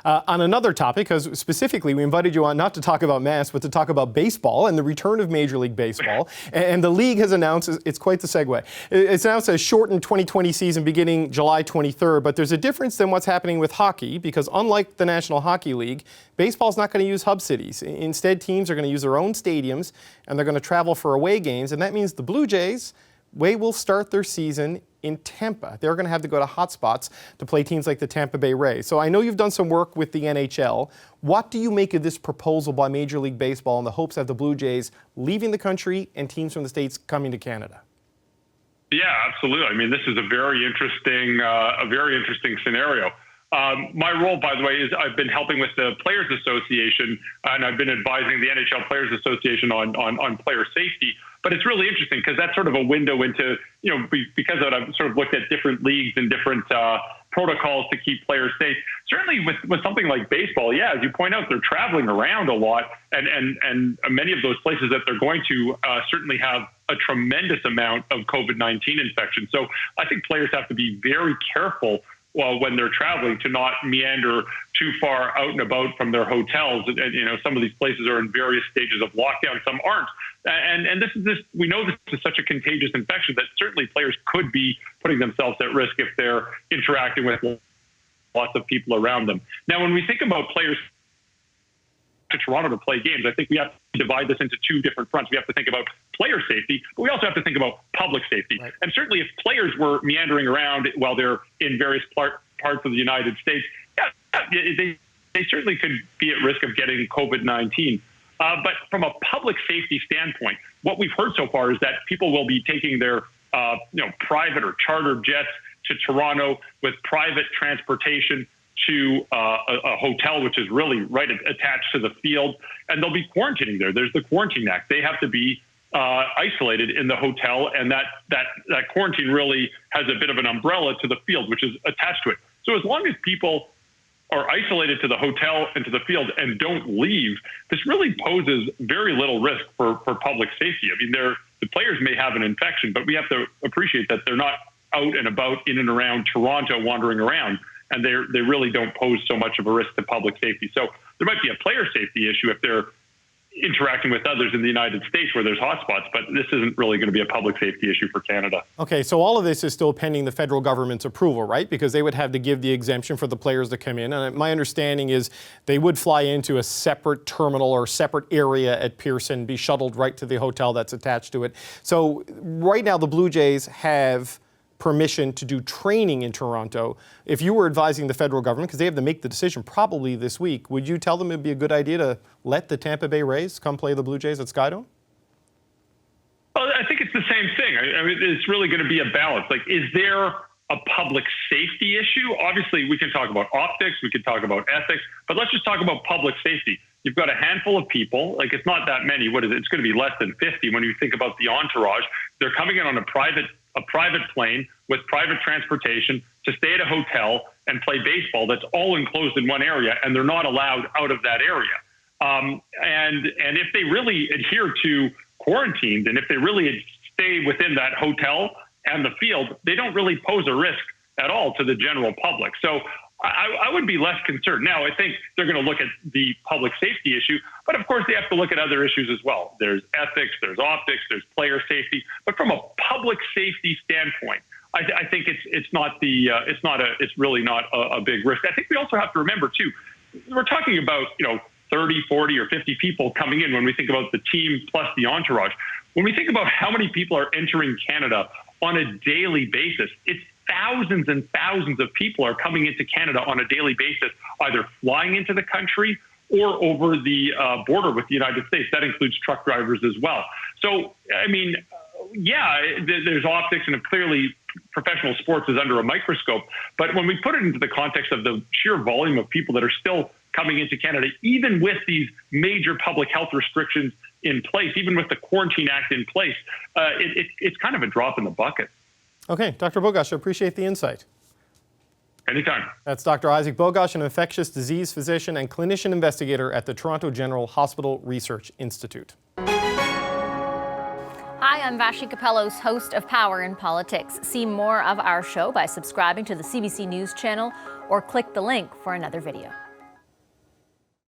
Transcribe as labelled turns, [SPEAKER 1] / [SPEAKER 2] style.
[SPEAKER 1] On another topic, because specifically we invited you on not to talk about masks, but to talk about baseball and the return of Major League Baseball. And the league has announced, it's quite the segue, it's announced a shortened 2020 season beginning July 23rd, but there's a difference than what's happening with hockey, because unlike the National Hockey League, baseball's not going to use hub cities. Instead, teams are going to use their own stadiums, and they're going to travel for away games, and that means the Blue Jays, they will start their season in Tampa. They're going to have to go to hotspots to play teams like the Tampa Bay Rays. So I know you've done some work with the NHL. What do you make of this proposal by Major League Baseball in the hopes of the Blue Jays leaving the country and teams from the States coming to Canada?
[SPEAKER 2] Yeah, absolutely. I mean, this is a very interesting scenario. My role, by the way, is I've been helping with the Players Association, and I've been advising the NHL Players Association on player safety. But it's really interesting because that's sort of a window into, because I've sort of looked at different leagues and different protocols to keep players safe. Certainly with something like baseball, yeah, as you point out, they're traveling around a lot, and many of those places that they're going to certainly have a tremendous amount of COVID-19 infection. So I think players have to be very careful when they're traveling to not meander too far out and about from their hotels. And some of these places are in various stages of lockdown, some aren't. And we know this is such a contagious infection that certainly players could be putting themselves at risk if they're interacting with lots of people around them. Now, when we think about players to Toronto to play games, I think we have to divide this into two different fronts. We have to think about player safety, but we also have to think about public safety. Right. And certainly if players were meandering around while they're in various parts of the United States, they certainly could be at risk of getting COVID-19. But from a public safety standpoint, what we've heard so far is that people will be taking their private or charter jets to Toronto with private transportation to a hotel, which is really right attached to the field, and they'll be quarantining there. There's the Quarantine Act. They have to be isolated in the hotel, and that quarantine really has a bit of an umbrella to the field, which is attached to it. So as long as people are isolated to the hotel and to the field and don't leave, this really poses very little risk for public safety. I mean, the players may have an infection, but we have to appreciate that they're not out and about in and around Toronto wandering around, and they really don't pose so much of a risk to public safety. So there might be a player safety issue if they're interacting with others in the United States where there's hotspots, but this isn't really going to be a public safety issue for Canada. Okay, so all of this is still pending the federal government's approval, right? Because they would have to give the exemption for the players to come in. And my understanding is they would fly into a separate terminal or separate area at Pearson, be shuttled right to the hotel that's attached to it. So right now the Blue Jays have permission to do training in Toronto. If you were advising the federal government, because they have to make the decision probably this week, would you tell them it'd be a good idea to let the Tampa Bay Rays come play the Blue Jays at Skydome? Well, I think it's the same thing. I mean, it's really going to be a balance. Like, is there a public safety issue? Obviously, we can talk about optics, we can talk about ethics, but let's just talk about public safety. You've got a handful of people, like it's not that many. What is it? It's going to be less than 50 when you think about the entourage. They're coming in on a private plane with private transportation to stay at a hotel and play baseball that's all enclosed in one area, and they're not allowed out of that area. And if they really adhere to quarantines and if they really stay within that hotel and the field, they don't really pose a risk at all to the general public. So I would be less concerned. Now, I think they're going to look at the public safety issue, but of course they have to look at other issues as well. There's ethics, there's optics, there's player safety. But from a public safety standpoint, I think it's really not a big risk. I think we also have to remember too, we're talking about 30, 40, or 50 people coming in when we think about the team plus the entourage. When we think about how many people are entering Canada on a daily basis, it's thousands and thousands of people are coming into Canada on a daily basis, either flying into the country or over the border with the United States. That includes truck drivers as well. So, I mean, yeah, there's optics, and clearly professional sports is under a microscope. But when we put it into the context of the sheer volume of people that are still coming into Canada, even with these major public health restrictions in place, even with the Quarantine Act in place, it's kind of a drop in the bucket. Okay, Dr. Bogoch, I appreciate the insight. Anytime. That's Dr. Isaac Bogoch, an infectious disease physician and clinician investigator at the Toronto General Hospital Research Institute.
[SPEAKER 3] Hi, I'm Vashi Capellos, host of Power in Politics. See more of our show by subscribing to the CBC News channel or click the link for another video.